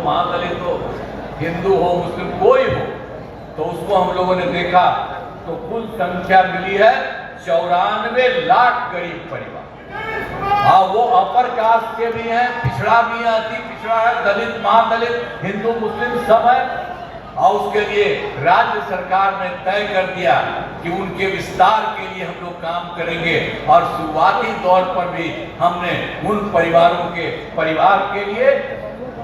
महादलित हो, हिंदू हो, मुस्लिम, कोई हो, तो उसको हम लोगों ने देखा तो कुल संख्या मिली है 94 लाख गरीब परिवार। हाँ, वो अपर कास्ट के भी हैं, पिछड़ा भी है, अति पिछड़ा है, दलित, महादलित, हिंदू, मुस्लिम सब है। और उसके लिए राज्य सरकार ने तय कर दिया कि उनके विस्तार के लिए हम लोग काम करेंगे। और शुरुआती दौर पर भी हमने उन परिवारों के परिवार के लिए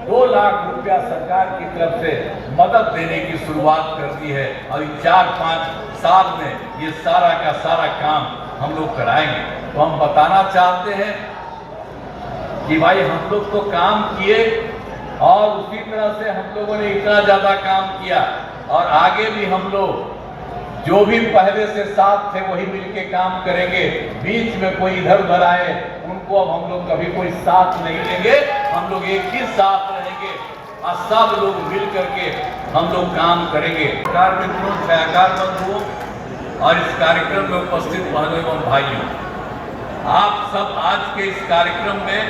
2 लाख रुपया सरकार की तरफ से मदद देने की शुरुआत कर दी है। और 4-5 साल में ये सारा का सारा काम हम लोग कराएंगे। तो हम बताना चाहते हैं कि भाई हम लोग तो काम किए और उसी तरह से हम लोगों ने इतना ज्यादा काम किया, और आगे भी हम लोग जो भी पहले से साथ थे वही मिलके काम करेंगे। बीच में कोई इधर उधर आए उनको अब हम लोग कभी कोई साथ नहीं लेंगे। हम लोग एक ही साथ रहेंगे और सब लोग मिल करके हम लोग काम करेंगे। सरकार मित्रों, छायाकार बंधुओं और इस कार्यक्रम में उपस्थित बहनों एवं भाइयों, आप सब आज के इस कार्यक्रम में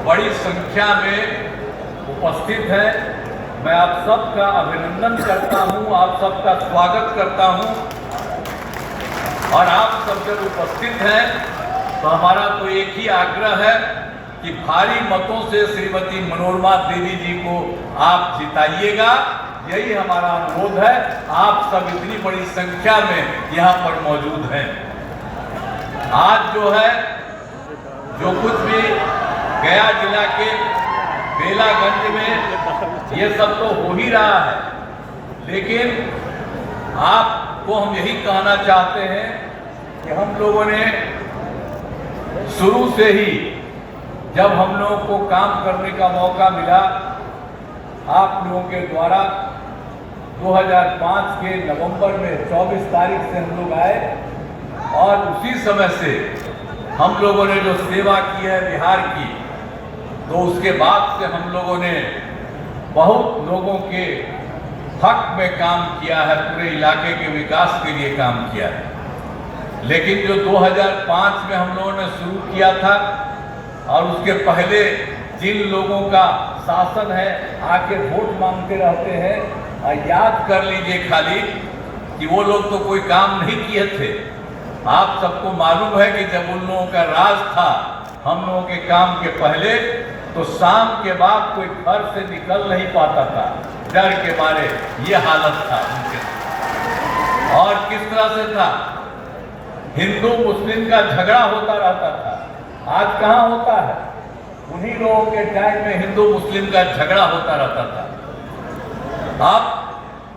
बड़ी संख्या में उपस्थित है। मैं आप सबका अभिनंदन करता हूं, आप सबका स्वागत करता हूं। और आप सब जब उपस्थित हैं तो हमारा तो एक ही आग्रह है कि भारी मतों से श्रीमती मनोरमा देवी जी को आप जिताइएगा। यही हमारा अनुरोध है। आप सब इतनी बड़ी संख्या में यहाँ पर मौजूद हैं। आज जो है, जो कुछ भी गया जिला के बेलागंज में ये सब तो हो ही रहा है, लेकिन आपको हम यही कहना चाहते हैं कि हम लोगों ने शुरू से ही, जब हम लोगों को काम करने का मौका मिला, आप लोगों के द्वारा 2005 के नवंबर में 24 तारीख से हम लोग आए और उसी समय से हम लोगों ने जो सेवा की है बिहार की, तो उसके बाद से हम लोगों ने बहुत लोगों के हक में काम किया है, पूरे इलाके के विकास के लिए काम किया है। लेकिन जो 2005 में हम लोगों ने शुरू किया था और उसके पहले जिन लोगों का शासन है आके वोट मांगते रहते हैं, याद कर लीजिए खाली कि वो लोग तो कोई काम नहीं किए थे। आप सबको मालूम है कि जब उन लोगों का राज था, हम लोगों के काम के पहले, तो शाम के बाद कोई घर से निकल नहीं पाता था, डर के मारे। ये हालत था उनके। और किस तरह से था, हिंदू मुस्लिम का झगड़ा होता रहता था। आज कहाँ होता है? उन्हीं लोगों के टाइम में हिंदू मुस्लिम का झगड़ा होता रहता था। अब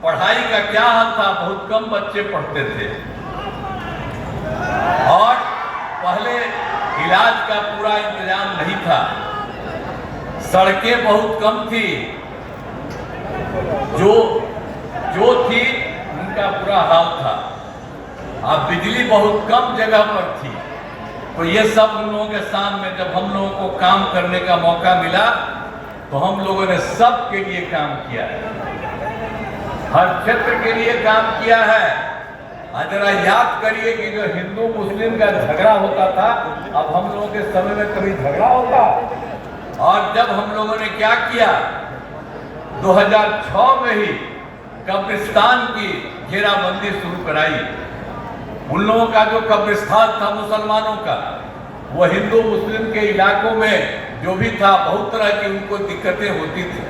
पढ़ाई का क्या हाल था? बहुत कम बच्चे पढ़ते थे और पहले इलाज का पूरा इंतजाम नहीं था, सड़कें बहुत कम थी, जो थी उनका बुरा हाल था। अब बिजली बहुत कम जगह पर थी। तो ये सब उन लोगों के सामने जब हम लोगों को काम करने का मौका मिला, तो हम लोगों ने सब के लिए काम किया है, हर क्षेत्र के लिए काम किया है। जरा याद करिए कि जो हिंदू मुस्लिम का झगड़ा होता था, अब हम लोगों के समय में कभी झगड़ा होता? और जब हम लोगों ने क्या किया, 2006 में ही कब्रिस्तान की घेराबंदी शुरू कराई। उन लोगों का जो कब्रिस्तान था मुसलमानों का, वो हिंदू मुस्लिम के इलाकों में जो भी था, बहुत तरह की उनको दिक्कतें होती थी।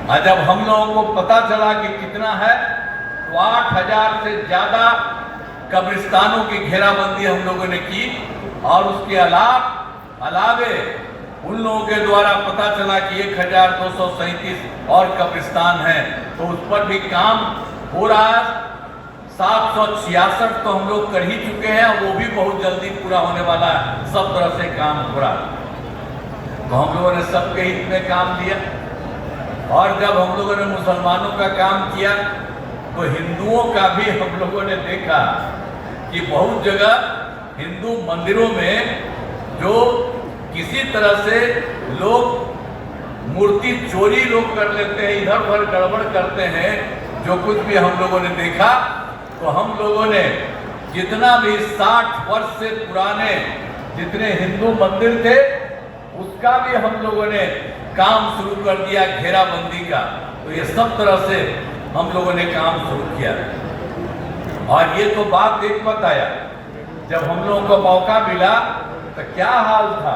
और जब हम लोगों को पता चला कि कितना है, तो 8000 से ज्यादा कब्रिस्तानों की घेराबंदी हम लोगों ने की। और उसके अलावे उन लोगों के द्वारा पता चला कि 1237 और कब्रिस्तान है, तो उस पर भी काम हो रहा है। 766 तो हम लोग कर ही चुके हैं, वो भी बहुत जल्दी पूरा होने वाला है। सब तरह से काम हो रहा है। तो हम लोगों ने सबके हित में काम दिया। और जब हम लोगों ने मुसलमानों का काम किया, तो हिंदुओं का भी हम लोगों ने देखा कि बहुत जगह हिंदू मंदिरों में जो किसी तरह से लोग मूर्ति चोरी लोग कर लेते हैं, इधर उधर गड़बड़ करते हैं, जो कुछ भी हम लोगों ने देखा, तो हम लोगों ने जितना भी 60 वर्ष से पुराने जितने हिंदू मंदिर थे, उसका भी हम लोगों ने काम शुरू कर दिया, घेराबंदी का। तो ये सब तरह से हम लोगों ने काम शुरू किया। और ये तो बात एक मत आया, जब हम लोगों को मौका मिला तो क्या हाल था,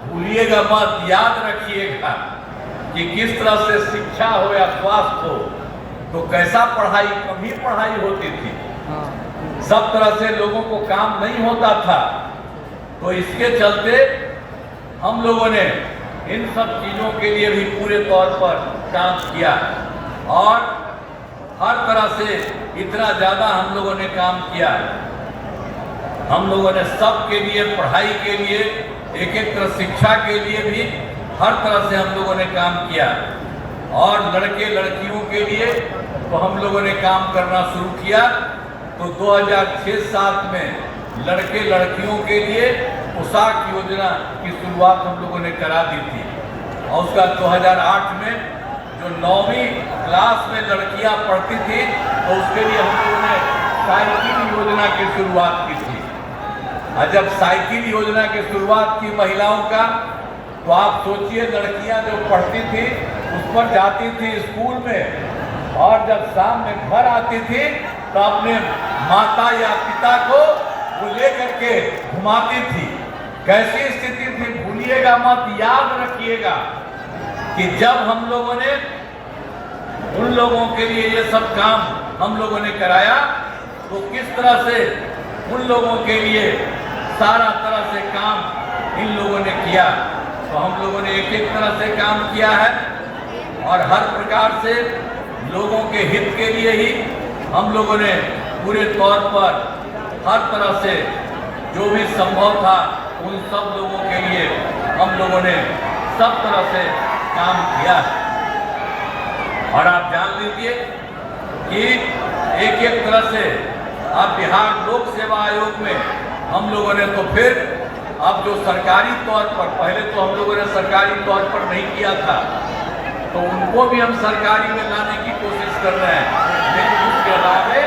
भूलिएगा मत, याद रखिएगा कि किस तरह से शिक्षा हो या स्वास्थ्य हो तो कैसा पढ़ाई, कभी पढ़ाई होती थी, सब तरह से लोगों को काम नहीं होता था। तो इसके चलते हम लोगों ने इन सब चीजों के लिए भी पूरे तौर पर काम किया और हर तरह से इतना ज्यादा हम लोगों ने काम किया। हम लोगों ने सबके लिए, पढ़ाई के लिए, एक एक तरह शिक्षा के लिए भी हर तरह से हम लोगों ने काम किया। और लड़के लड़कियों के लिए तो हम लोगों ने काम करना शुरू किया। तो 2006-07 में लड़के लड़कियों के लिए पोशाक योजना की शुरुआत हम लोगों ने करा दी थी। और उसका 2008 में जो 9वीं क्लास में लड़कियां पढ़ती थी तो उसके लिए हम लोगों ने साइकिल योजना की शुरुआत की थी। और जब साइकिल योजना की शुरुआत की महिलाओं का, तो आप सोचिए लड़कियां जो पढ़ती थी उस पर जाती थी स्कूल में, और जब शाम में घर आती थी तो अपने माता या पिता को वो लेकर के घुमाती थी। कैसी स्थिति थी, भूलिएगा मत, याद रखिएगा कि जब हम लोगों ने उन लोगों के लिए ये सब काम हम लोगों ने कराया तो किस तरह से उन लोगों के लिए सारा तरह से काम इन लोगों ने किया। तो हम लोगों ने एक एक तरह से काम किया है और हर प्रकार से लोगों के हित के लिए ही हम लोगों ने पूरे तौर पर हर तरह से जो भी संभव था उन सब लोगों के लिए हम लोगों ने सब तरह से काम किया। और आप जान लीजिए कि एक एक तरह से आप बिहार लोक सेवा आयोग में हम लोगों ने तो फिर अब जो सरकारी तौर पर, पहले तो हम लोगों ने सरकारी तौर पर नहीं किया था, तो उनको भी हम सरकारी में लाने की कोशिश कर रहे हैं। लेकिन उसके अलावा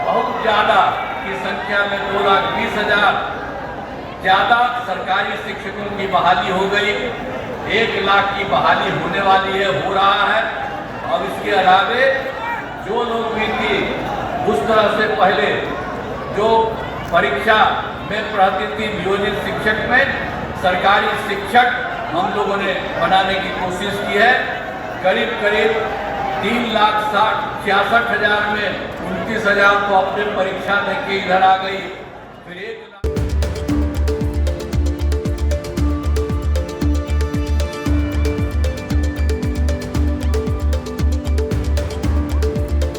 बहुत ज़्यादा की संख्या में 2,20,000 ज़्यादा सरकारी शिक्षकों की बहाली हो गई। 1 लाख की बहाली होने वाली है, हो रहा है। और इसके अलावा जो लोग भी थी उस तरह से पहले जो परीक्षा में पढ़ती थी नियोजित शिक्षक में, सरकारी शिक्षक हम लोगों ने बनाने की कोशिश की है। करीब करीब 3,66,000 में 29,000 तो अपने परीक्षा दे के इधर आ गई। फिर 1